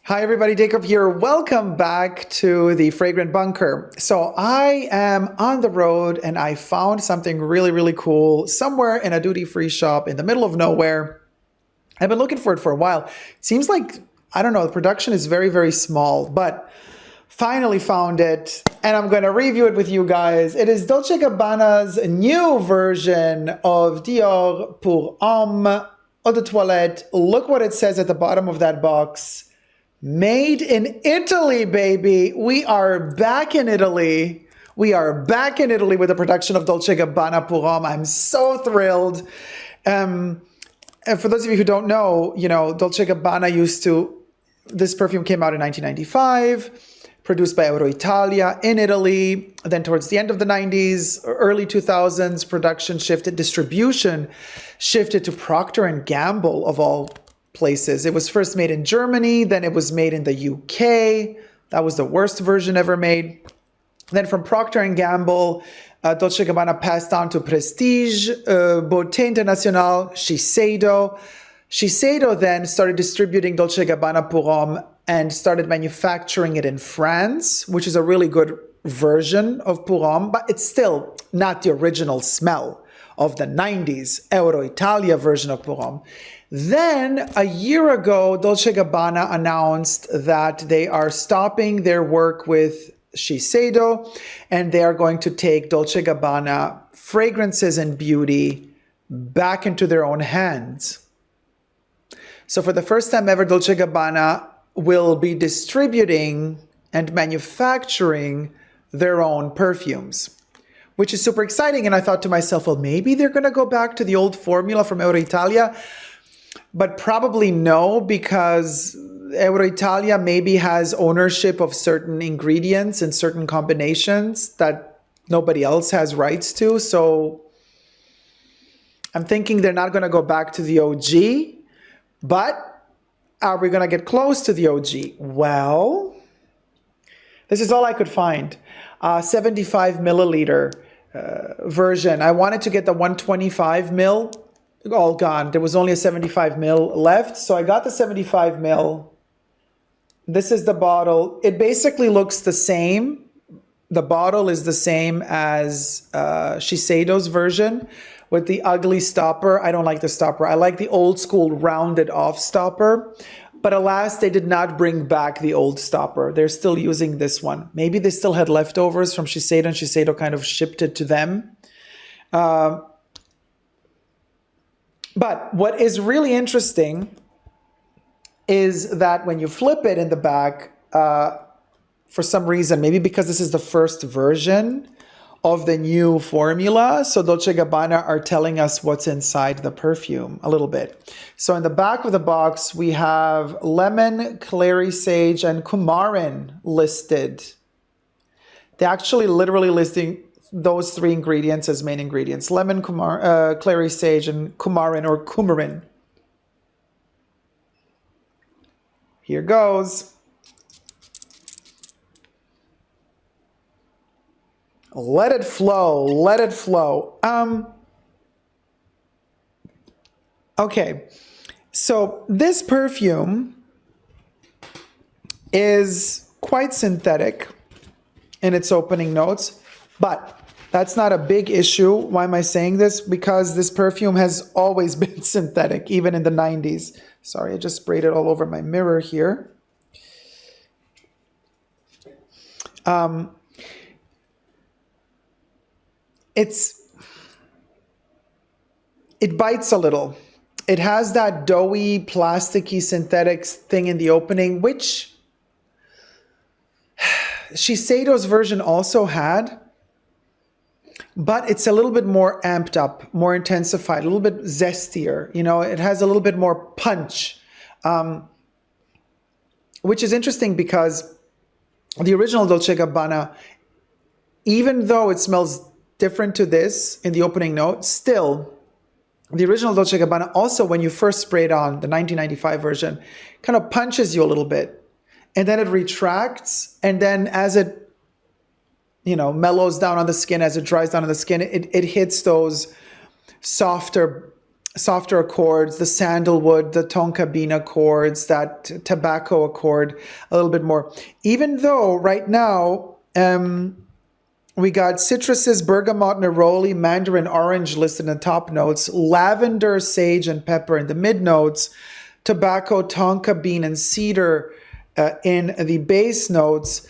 Hi everybody, Dacob here. Welcome back to the Fragrant Bunker. So I am on the road and I found something really cool somewhere in a duty-free shop in the middle of nowhere. I've been looking for it for a while. It seems like, I don't know, the production is very small, but finally found it and I'm going to review it with you guys. It is Dolce Gabbana's new version of DG Pour Homme Eau de Toilette. Look what it says at the bottom of that box. Made in Italy, baby. We are back in Italy. We are back in Italy with the production of Dolce Gabbana Pour Homme. I'm so thrilled. And for those of you who don't know, Dolce Gabbana this perfume came out in 1995, produced by Euroitalia in Italy. Then towards the end of the 90s, early 2000s, distribution shifted to Procter & Gamble of all places. It was first made in Germany, then it was made in the UK. That was the worst version ever made. Then from Procter & Gamble, Dolce Gabbana passed on to Prestige, Beauty International, Shiseido. Shiseido then started distributing Dolce Gabbana Pour Homme and started manufacturing it in France, which is a really good version of Pour Homme, but it's still not the original smell of the 90s Euroitalia version of Pour Homme. Then, a year ago, Dolce Gabbana announced that they are stopping their work with Shiseido and they are going to take Dolce Gabbana fragrances and beauty back into their own hands. So for the first time ever, Dolce Gabbana will be distributing and manufacturing their own perfumes, which is super exciting. And I thought to myself, well, maybe they're going to go back to the old formula from Euroitalia. But probably no, because Euroitalia maybe has ownership of certain ingredients and certain combinations that nobody else has rights to. So I'm thinking they're not going to go back to the OG, but are we going to get close to the OG? Well, this is all I could find. 75 milliliter version. I wanted to get the 125 mil. All gone. There was only a 75 mil left. So I got the 75 mil. This is the bottle. It basically looks the same. The bottle is the same as Shiseido's version with the ugly stopper. I don't like the stopper. I like the old school rounded off stopper. But alas, they did not bring back the old stopper. They're still using this one. Maybe they still had leftovers from Shiseido and Shiseido kind of shipped it to them. But what is really interesting is that when you flip it in the back, for some reason, maybe because this is the first version of the new formula, so Dolce Gabbana are telling us what's inside the perfume a little bit. So in the back of the box, we have lemon, clary sage, and coumarin listed. They're actually literally listing those three ingredients as main ingredients: lemon, clary sage, and coumarin or coumarin. Here goes. Let it flow. Let it flow. Okay. So this perfume is quite synthetic in its opening notes, but that's not a big issue. Why am I saying this? Because this perfume has always been synthetic, even in the 90s. Sorry, I just sprayed it all over my mirror here. It bites a little. It has that doughy, plasticky, synthetic thing in the opening, which Shiseido's version also had. But it's a little bit more amped up, more intensified, a little bit zestier. It has a little bit more punch, which is interesting because the original Dolce Gabbana, even though it smells different to this in the opening note, still, the original Dolce Gabbana also, when you first spray it on, the 1995 version, kind of punches you a little bit. And then it retracts, and then as it mellows down on the skin, as it dries down on the skin, it hits those softer softer accords, the sandalwood, the tonka bean accords, that tobacco accord a little bit more. Even though right now we got citruses, bergamot, neroli, mandarin, orange listed in the top notes, lavender, sage, and pepper in the mid notes, tobacco, tonka bean, and cedar in the base notes.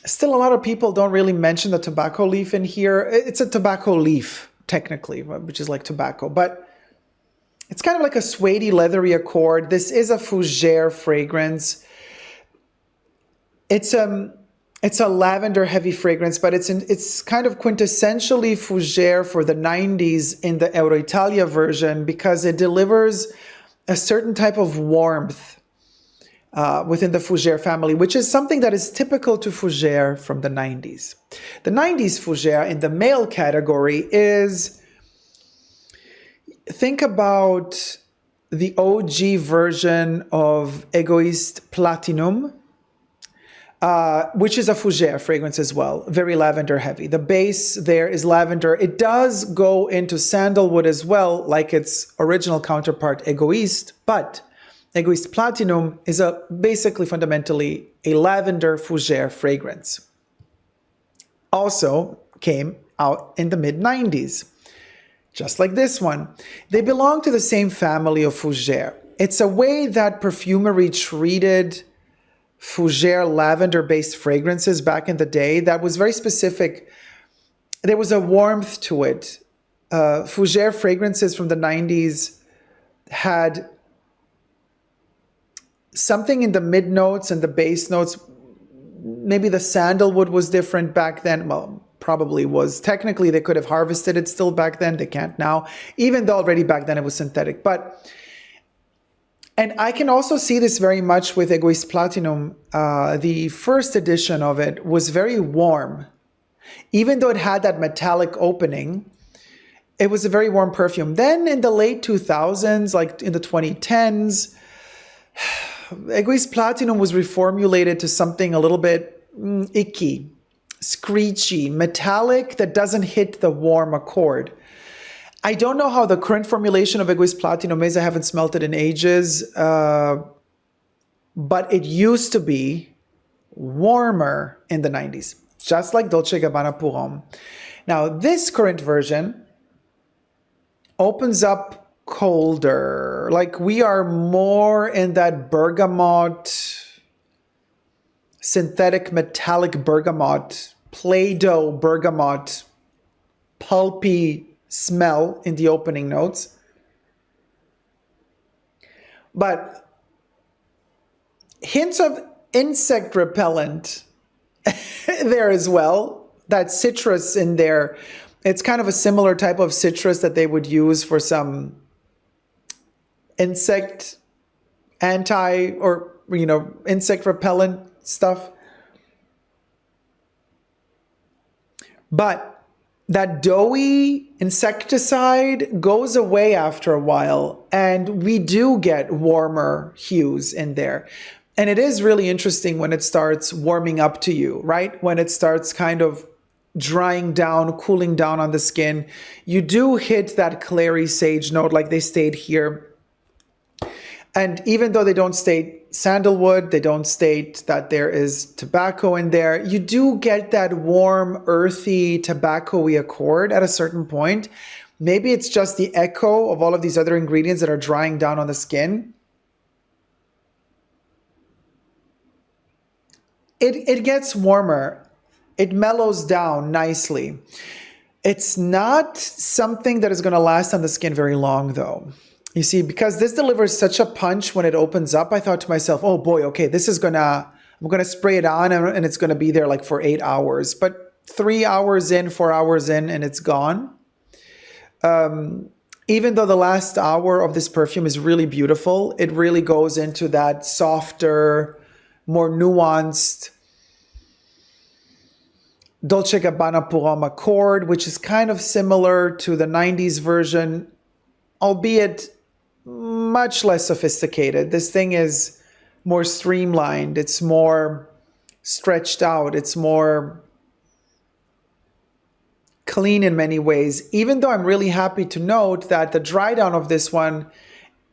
Still, a lot of people don't really mention the tobacco leaf in here. It's a tobacco leaf, technically, which is like tobacco, but it's kind of like a suede leathery accord. This is a fougere fragrance. It's a lavender heavy fragrance, but it's kind of quintessentially fougere for the 90s in the Euroitalia version, because it delivers a certain type of warmth within the fougere family, which is something that is typical to fougere from the 90s. The 90s fougere in the male category is, think about the OG version of Egoist Platinum, which is a fougere fragrance as well, very lavender heavy. The base there is lavender. It does go into sandalwood as well, like its original counterpart Egoist, but Egoist Platinum is basically fundamentally a lavender fougere fragrance. Also came out in the mid-90s, just like this one. They belong to the same family of fougere. It's a way that perfumery treated fougere lavender-based fragrances back in the day that was very specific. There was a warmth to it. Fougere fragrances from the 90s had something in the mid notes and the base notes. Maybe the sandalwood was different back then. Well, probably was. Technically, they could have harvested it still back then. They can't now, even though already back then it was synthetic. And I can also see this very much with Egoist Platinum. The first edition of it was very warm. Even though it had that metallic opening, it was a very warm perfume. Then in the late 2000s, like in the 2010s, Egoist Platinum was reformulated to something a little bit icky, screechy, metallic that doesn't hit the warm accord. I don't know how the current formulation of Egoist Platinum is. I haven't smelt it in ages, but it used to be warmer in the 90s, just like Dolce Gabbana Pour Homme. Now, this current version opens up colder. Like, we are more in that bergamot, synthetic metallic bergamot, Play-Doh bergamot, pulpy smell in the opening notes. But hints of insect repellent there as well. That citrus in there. It's kind of a similar type of citrus that they would use for some insect insect repellent stuff. But that doughy insecticide goes away after a while, and we do get warmer hues in there. And it is really interesting when it starts warming up to you, right? When it starts kind of drying down, cooling down on the skin, you do hit that clary sage note like they stayed here. And even though they don't state sandalwood, they don't state that there is tobacco in there, you do get that warm, earthy, tobacco-y accord at a certain point. Maybe it's just the echo of all of these other ingredients that are drying down on the skin. It gets warmer. It mellows down nicely. It's not something that is going to last on the skin very long, though. You see, because this delivers such a punch when it opens up, I thought to myself, oh boy, okay, I'm going to spray it on and it's going to be there like for 8 hours. But 3 hours in, 4 hours in, and it's gone. Even though the last hour of this perfume is really beautiful, it really goes into that softer, more nuanced Dolce Gabbana Pour Homme accord, which is kind of similar to the 90s version, albeit much less sophisticated. This thing is more streamlined. It's more stretched out. It's more clean in many ways, even though I'm really happy to note that the dry down of this one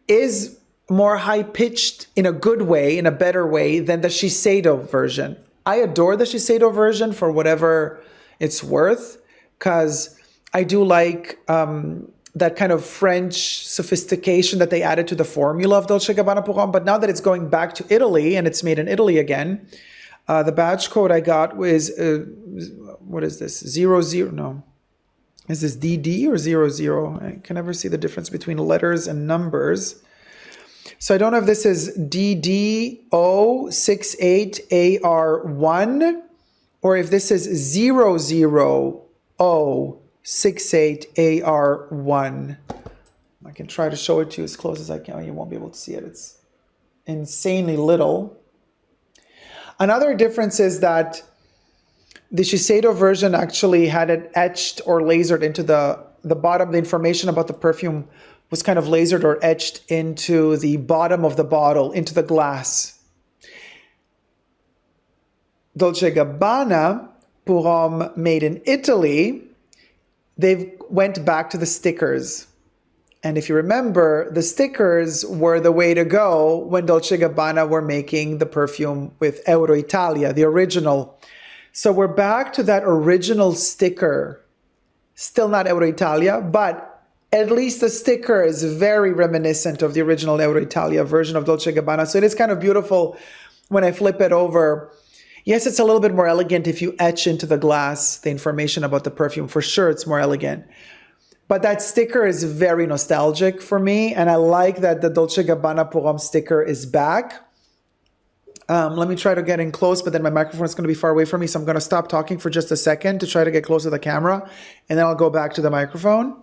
is more high-pitched in a good way, in a better way than the Shiseido version. I adore the Shiseido version for whatever it's worth, because I do like that kind of French sophistication that they added to the formula of Dolce Gabbana Pour Homme. But now that it's going back to Italy and it's made in Italy again, the batch code I got was, what is this? 00, no. Is this DD or 00? I can never see the difference between letters and numbers. So I don't know if this is DD068AR1 or if this is 00068AR1. I can try to show it to you as close as I can. You won't be able to see it. It's insanely little. Another difference is that the Shiseido version actually had it etched or lasered into the bottom. The information about the perfume was kind of lasered or etched into the bottom of the bottle, into the glass. Dolce Gabbana Pour Homme, made in Italy, they went back to the stickers. And if you remember, the stickers were the way to go when Dolce Gabbana were making the perfume with Euroitalia, the original. So we're back to that original sticker. Still not Euroitalia, but at least the sticker is very reminiscent of the original Euroitalia version of Dolce Gabbana. So it is kind of beautiful when I flip it over. Yes, it's a little bit more elegant if you etch into the glass the information about the perfume. For sure, it's more elegant. But that sticker is very nostalgic for me, and I like that the Dolce Gabbana Pour Homme sticker is back. Let me try to get in close, but then my microphone is going to be far away from me, so I'm going to stop talking for just a second to try to get close to the camera, and then I'll go back to the microphone.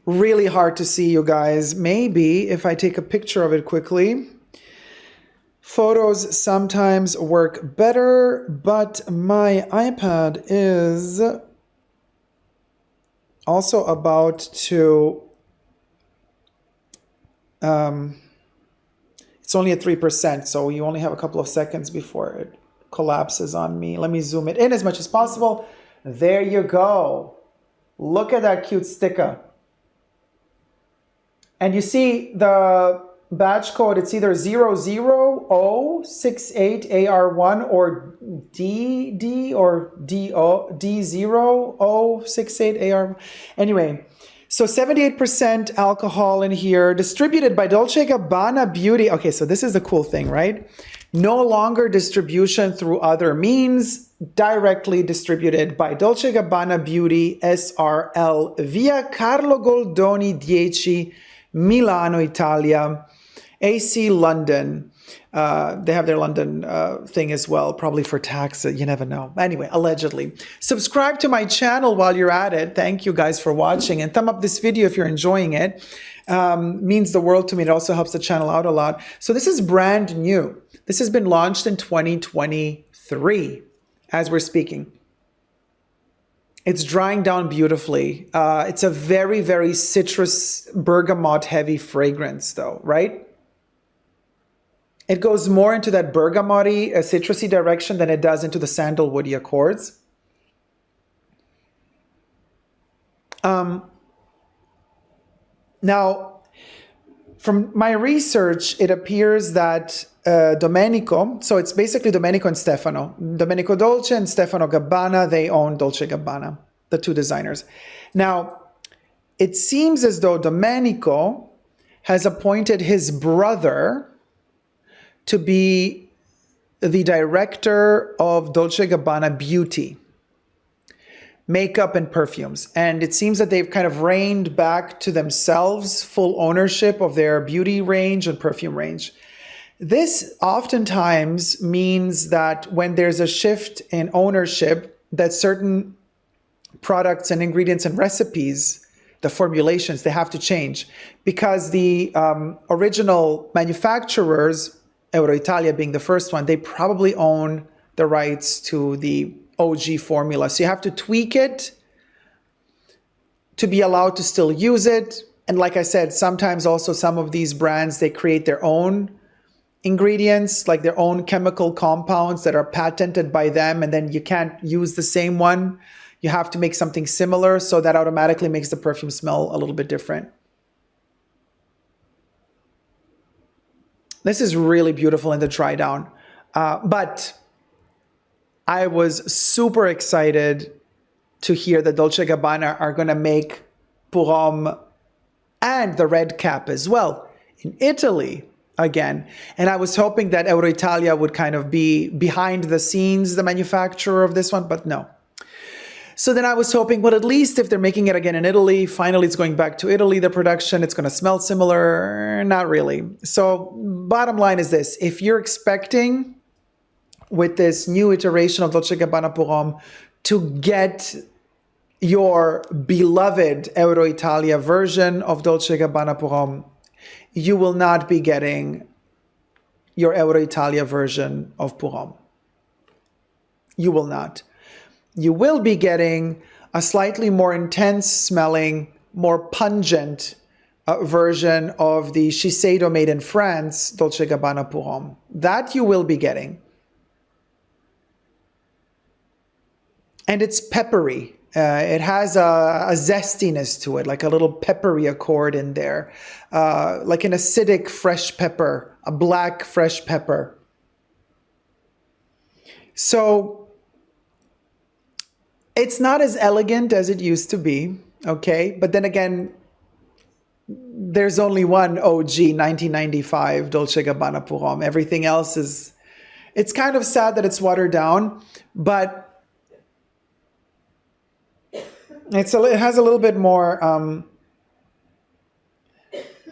Really hard to see, you guys. Maybe if I take a picture of it quickly. Photos sometimes work better, but my iPad is also about to, it's only at 3%, so you only have a couple of seconds before it collapses on me. Let me zoom it in as much as possible. There you go. Look at that cute sticker. And you see the batch code, it's either 00068AR1 or DD or D068AR. Anyway, so 78% alcohol in here, distributed by Dolce Gabbana Beauty. Okay, so this is the cool thing, right? No longer distribution through other means, directly distributed by Dolce Gabbana Beauty SRL via Carlo Goldoni 10, Milano, Italia, AC London. They have their London thing as well, probably for tax. You never know. Anyway, allegedly. Subscribe to my channel while you're at it. Thank you guys for watching. And thumb up this video if you're enjoying it. Means the world to me. It also helps the channel out a lot. So this is brand new. This has been launched in 2023 as we're speaking. It's drying down beautifully. It's a very, very citrus, bergamot heavy fragrance though, right? It goes more into that bergamot-y, citrusy direction than it does into the sandalwoody accords. Now, from my research, it appears that Domenico, so it's basically Domenico and Stefano. Domenico Dolce and Stefano Gabbana, they own Dolce Gabbana, the two designers. Now, it seems as though Domenico has appointed his brother to be the director of Dolce Gabbana Beauty, makeup and perfumes. And it seems that they've kind of reined back to themselves full ownership of their beauty range and perfume range. This oftentimes means that when there's a shift in ownership, that certain products and ingredients and recipes, the formulations, they have to change because the original manufacturers, Euroitalia being the first one, they probably own the rights to the OG formula. So you have to tweak it to be allowed to still use it. And like I said, sometimes also some of these brands, they create their own ingredients, like their own chemical compounds that are patented by them, and then you can't use the same one. You have to make something similar, so that automatically makes the perfume smell a little bit different. This is really beautiful in the dry down. But I was super excited to hear that Dolce Gabbana are going to make Pour Homme and the red cap as well in Italy again. And I was hoping that Euroitalia would kind of be behind the scenes, the manufacturer of this one, but no. So then I was hoping, well, at least if they're making it again in Italy, finally it's going back to Italy, the production, it's going to smell similar. Not really. So bottom line is this. If you're expecting with this new iteration of Dolce Gabbana Pour Homme to get your beloved Euroitalia version of Dolce Gabbana Pour Homme, you will not be getting your Euroitalia version of Pour Homme. You will not. You will be getting a slightly more intense smelling, more pungent version of the Shiseido made in France Dolce Gabbana Pour Homme. That you will be getting. And it's peppery. It has a zestiness to it, like a little peppery accord in there, like an acidic fresh pepper, a black fresh pepper. So it's not as elegant as it used to be, okay? But then again, there's only one OG 1995 Dolce Gabbana Pour Homme. Everything else is, it's kind of sad that it's watered down, but it has a little bit more,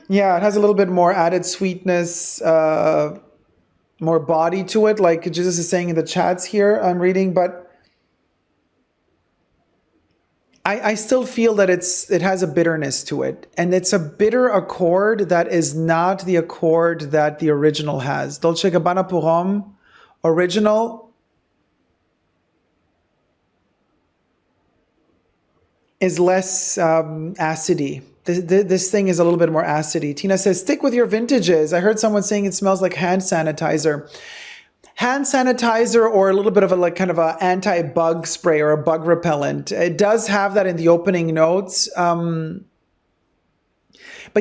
yeah, it has a little bit more added sweetness, more body to it, like Jesus is saying in the chats here I'm reading, but I still feel that it has a bitterness to it, and it's a bitter accord that is not the accord that the original has. Dolce Gabbana Pour Homme original is less acidy. This thing is a little bit more acidy. Tina says, stick with your vintages. I heard someone saying it smells like hand sanitizer. Hand sanitizer or a little bit of a like kind of an anti-bug spray or a bug repellent. It does have that in the opening notes. But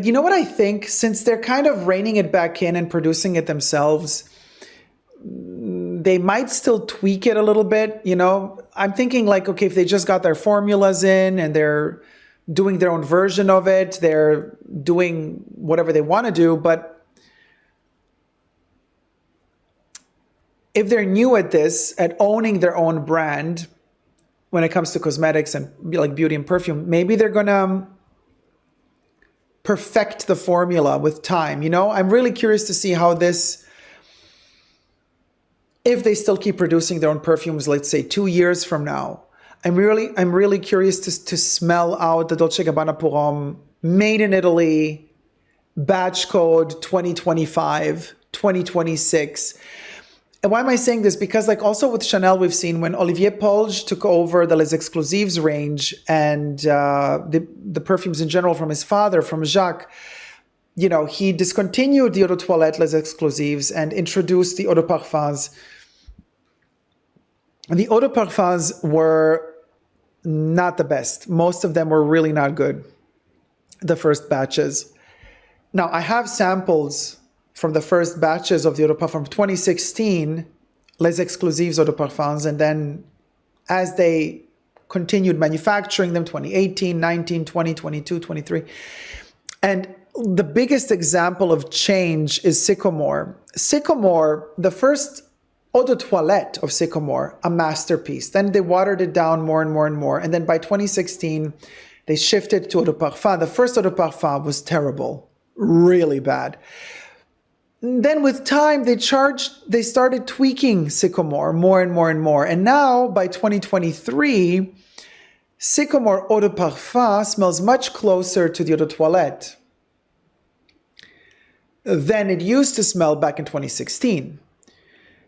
you know what I think? Since they're kind of reining it back in and producing it themselves, they might still tweak it a little bit, you know? I'm thinking like, okay, if they just got their formulas in and they're doing their own version of it, they're doing whatever they want to do, but if they're new at this, at owning their own brand, when it comes to cosmetics and like beauty and perfume, maybe they're going to perfect the formula with time. You know, I'm really curious to see how this, if they still keep producing their own perfumes, let's say 2 years from now, I'm really curious to smell out the Dolce Gabbana Pour Homme made in Italy, batch code 2025, 2026. And why am I saying this? Because like also with Chanel, we've seen when Olivier Polge took over the Les Exclusives range and the perfumes in general from his father, from Jacques, you know, he discontinued the Eau de Toilette Les Exclusives and introduced the Eau de Parfums. And the Eau de Parfums were not the best. Most of them were really not good, the first batches. Now, I have samples from the first batches of the Eau de Parfum from 2016, Les Exclusives Eau de Parfums, and then as they continued manufacturing them, 2018, 19, 20, 22, 23. And the biggest example of change is Sycamore. Sycamore, the first Eau de Toilette of Sycamore, a masterpiece. Then they watered it down more and more and more. And then by 2016, they shifted to Eau de Parfum. The first Eau de Parfum was terrible, really bad. Then with time, they started tweaking Sycamore more and more and more. And now by 2023, Sycamore Eau de Parfum smells much closer to the Eau de Toilette than it used to smell back in 2016.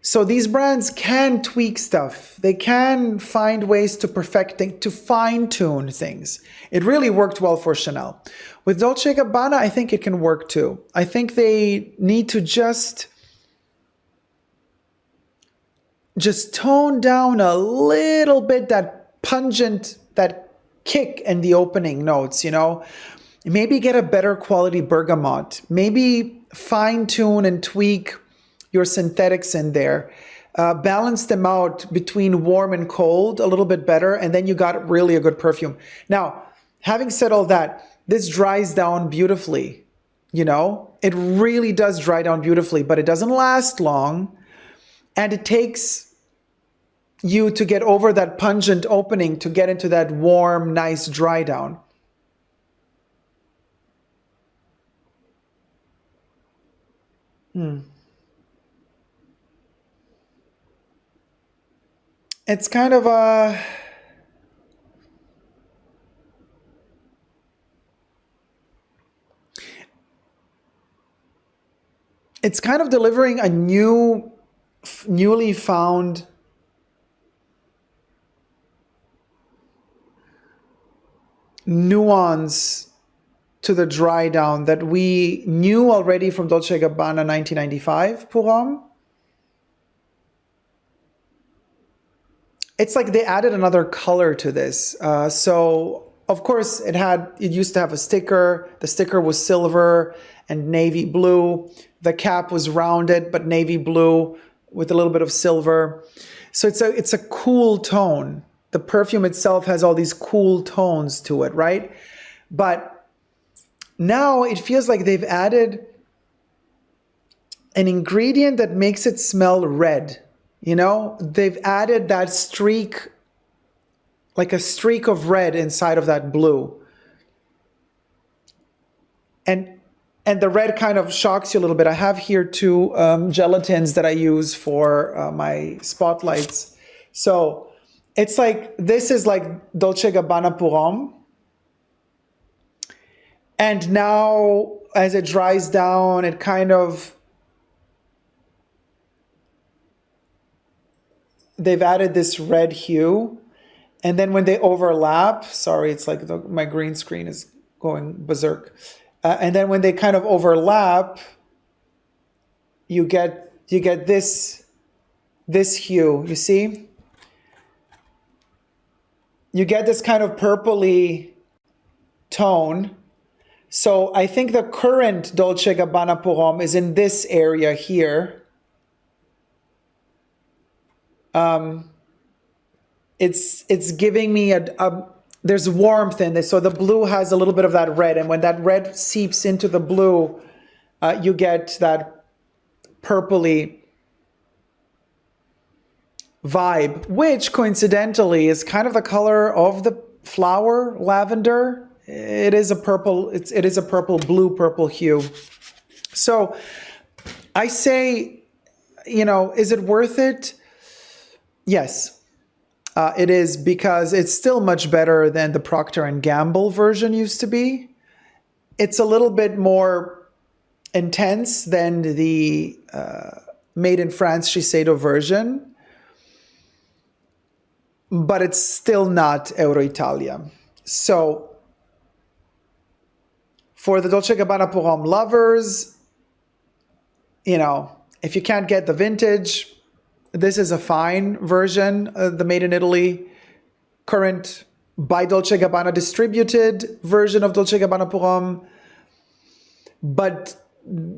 So these brands can tweak stuff. They can find ways to perfect things, to fine tune things. It really worked well for Chanel. With Dolce Gabbana, I think it can work too. I think they need to just tone down a little bit that pungent, that kick in the opening notes, you know. Maybe get a better quality bergamot. Maybe fine tune and tweak your synthetics in there. Balance them out between warm and cold a little bit better, and then you got really a good perfume. Now, having said all that, this dries down beautifully, you know? It really does dry down beautifully, but it doesn't last long, and it takes you to get over that pungent opening to get into that warm, nice dry down. It's kind of a... It's kind of delivering a newly found nuance to the dry down that we knew already from Dolce Gabbana 1995 Pour Homme. It's like they added another color to this. So of course it used to have a sticker. The sticker was silver and navy blue. The cap was rounded but navy blue with a little bit of silver. So it's a cool tone. The perfume itself has all these cool tones to it, right? But now it feels like they've added an ingredient that makes it smell red. You know, they've added that streak, like a streak of red inside of that blue. And the red kind of shocks you a little bit. I have here two gelatins that I use for my spotlights. So it's like, this is like Dolce Gabbana Pour Homme. And now as it dries down, it kind of, they've added this red hue. And then when they overlap, sorry, it's like my green screen is going berserk. And then when they kind of overlap, you get this hue, you see? You get this kind of purpley tone. So I think the current Dolce Gabbana Pour Homme is in this area here. It's giving me there's warmth in this. So the blue has a little bit of that red. And when that red seeps into the blue, you get that purpley vibe, which coincidentally is kind of the color of the flower lavender. It is a purple, it is a purple hue. So I say, you know, is it worth it? Yes, it is, because it's still much better than the Procter & Gamble version used to be. It's a little bit more intense than the made in France Shiseido version, but it's still not Euroitalia. So for the Dolce Gabbana Pour Homme lovers, you know, if you can't get the vintage, this is a fine version, the made in Italy, current by Dolce Gabbana distributed version of Dolce Gabbana Pour Homme. But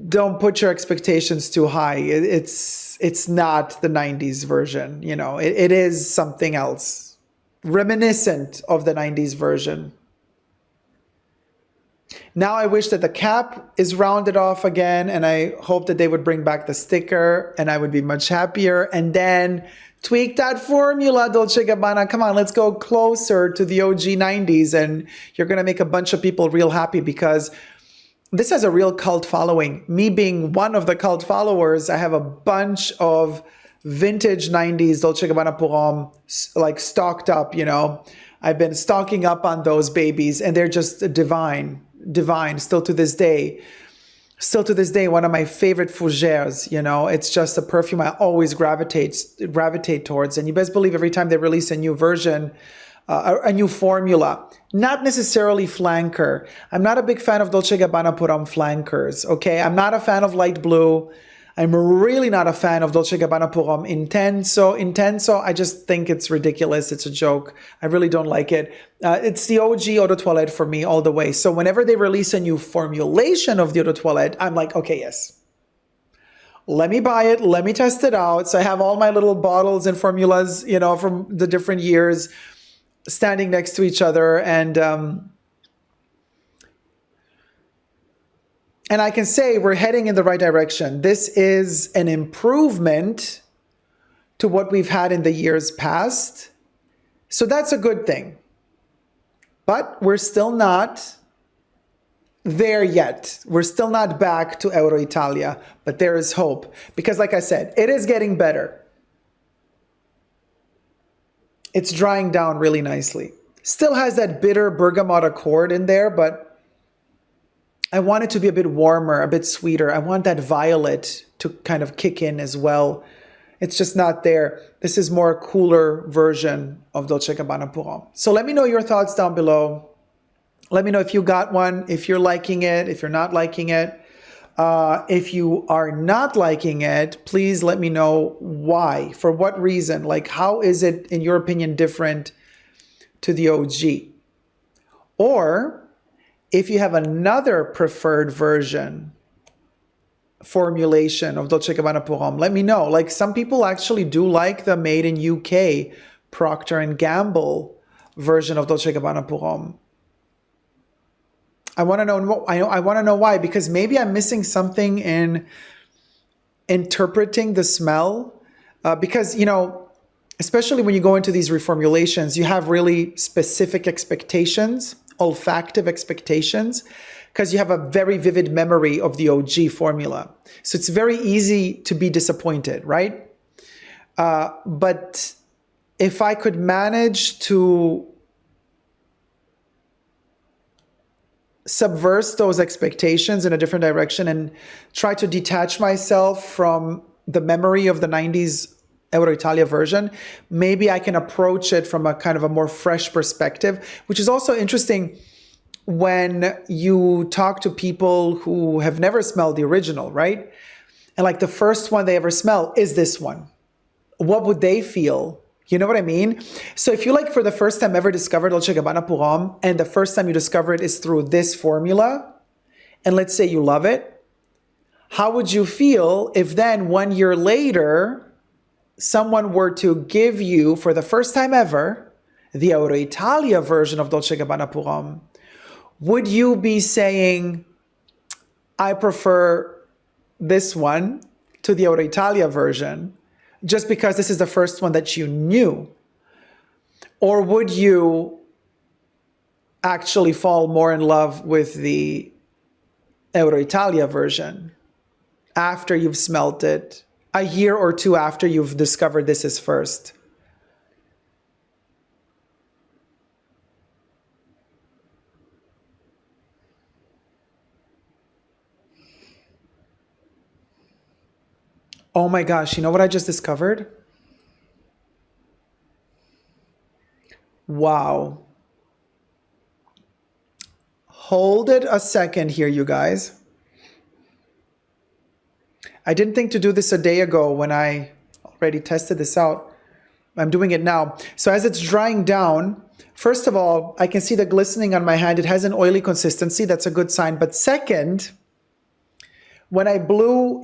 don't put your expectations too high. It's not the 90s version, you know, it is something else, reminiscent of the 90s version. Now I wish that the cap is rounded off again, and I hope that they would bring back the sticker, and I would be much happier. And then tweak that formula, Dolce Gabbana. Come on, let's go closer to the OG 90s, and you're going to make a bunch of people real happy, because this has a real cult following. Me being one of the cult followers, I have a bunch of vintage 90s Dolce Gabbana Pour Homme like stocked up, you know. I've been stocking up on those babies, and they're just divine still to this day. Still to this day, one of my favorite fougères, you know, it's just a perfume I always gravitate towards. And you best believe every time they release a new version, a new formula, not necessarily flanker. I'm not a big fan of Dolce Gabbana Pour Homme flankers, okay? I'm not a fan of light blue. I'm really not a fan of Dolce Gabbana Pour Homme Intenso, I just think it's ridiculous. It's a joke. I really don't like it. It's the OG Eau de Toilette for me all the way. So whenever they release a new formulation of the Eau de Toilette, I'm like, okay, yes. Let me buy it. Let me test it out. So I have all my little bottles and formulas, you know, from the different years standing next to each other. And I can say we're heading in the right direction. This is an improvement to what we've had in the years past. So that's a good thing. But we're still not there yet. We're still not back to Euroitalia, but there is hope. Because like I said, it is getting better. It's drying down really nicely. Still has that bitter bergamot accord in there, but I want it to be a bit warmer, a bit sweeter. I want that violet to kind of kick in as well. It's just not there. This is more a cooler version of Dolce Gabbana Pour Homme. So let me know your thoughts down below. Let me know if you got one, if you're liking it, if you're not liking it. If you are not liking it, please let me know why, for what reason. Like, how is it, in your opinion, different to the OG? Or if you have another preferred version, formulation of Dolce Gabbana Pour Homme, let me know. Like, some people actually do like the made in UK Procter & Gamble version of Dolce Gabbana Pour Homme. I want to know. I want to know why, because maybe I'm missing something in interpreting the smell. Because, you know, especially when you go into these reformulations, you have really specific expectations, olfactive expectations, because you have a very vivid memory of the OG formula. So it's very easy to be disappointed, right? But if I could manage to subvert those expectations in a different direction and try to detach myself from the memory of the 90s Euroitalia version, maybe I can approach it from a kind of a more fresh perspective, which is also interesting when you talk to people who have never smelled the original, right? And like the first one they ever smell is this one. What would they feel? You know what I mean? So if you like for the first time ever discovered Dolce Gabbana Pour Homme, and the first time you discover it is through this formula, and let's say you love it, how would you feel if then 1 year later, someone were to give you, for the first time ever, the Euroitalia version of Dolce Gabbana Pour Homme? Would you be saying, I prefer this one to the Euroitalia version, just because this is the first one that you knew? Or would you actually fall more in love with the Euroitalia version after you've smelt it, a year or two after you've discovered this is first? Oh my gosh, you know what I just discovered? Wow. Hold it a second here, you guys. I didn't think to do this a day ago when I already tested this out. I'm doing it now. So as it's drying down, first of all, I can see the glistening on my hand. It has an oily consistency. That's a good sign. But second, when I blew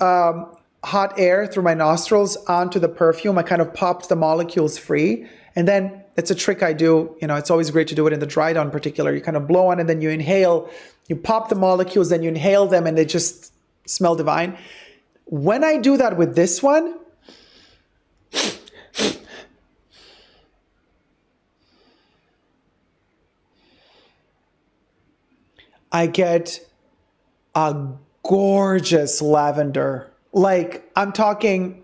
hot air through my nostrils onto the perfume, I kind of popped the molecules free. And then it's a trick I do. You know, it's always great to do it in the dry down particular. You kind of blow on and then you inhale. You pop the molecules, then you inhale them, and they just smell divine. When I do that with this one, I get a gorgeous lavender. Like, I'm talking,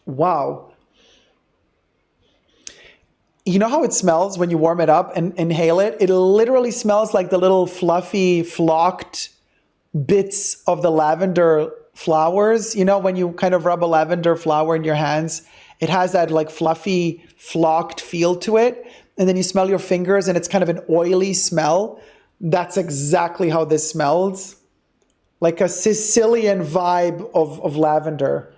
wow. You know how it smells when you warm it up and inhale it? It literally smells like the little fluffy, flocked bits of the lavender flowers. You know, when you kind of rub a lavender flower in your hands, it has that like fluffy, flocked feel to it. And then you smell your fingers and it's kind of an oily smell. That's exactly how this smells. Like a Sicilian vibe of lavender.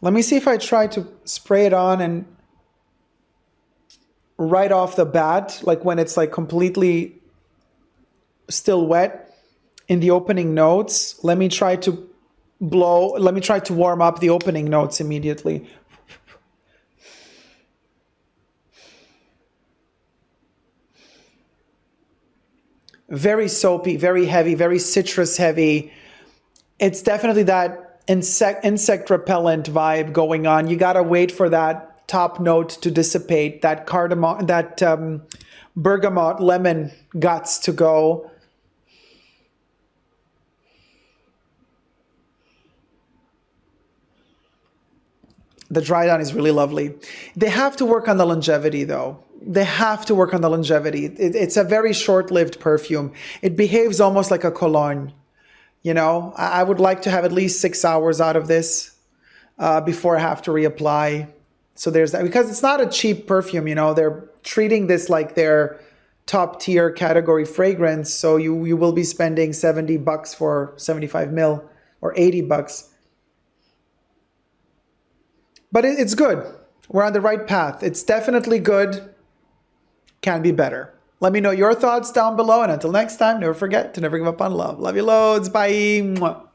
Let me see if I try to spray it on and right off the bat, like when it's like completely still wet in the opening notes. Let me try to warm up the opening notes immediately. Very soapy, very heavy, very citrus heavy. It's definitely that insect repellent vibe going on. You gotta wait for that top note to dissipate, that cardamom, that bergamot lemon guts to go. The dry down is really lovely. They have to work on the longevity though. They have to work on the longevity. It's a very short-lived perfume. It behaves almost like a cologne. You know, I would like to have at least 6 hours out of this before I have to reapply. So there's that, because it's not a cheap perfume, you know, they're treating this like their top tier category fragrance. So you will be spending $70 for 75 mil or $80. But it's good. We're on the right path. It's definitely good. Can be better. Let me know your thoughts down below. And until next time, never forget to never give up on love. Love you loads. Bye. Mwah.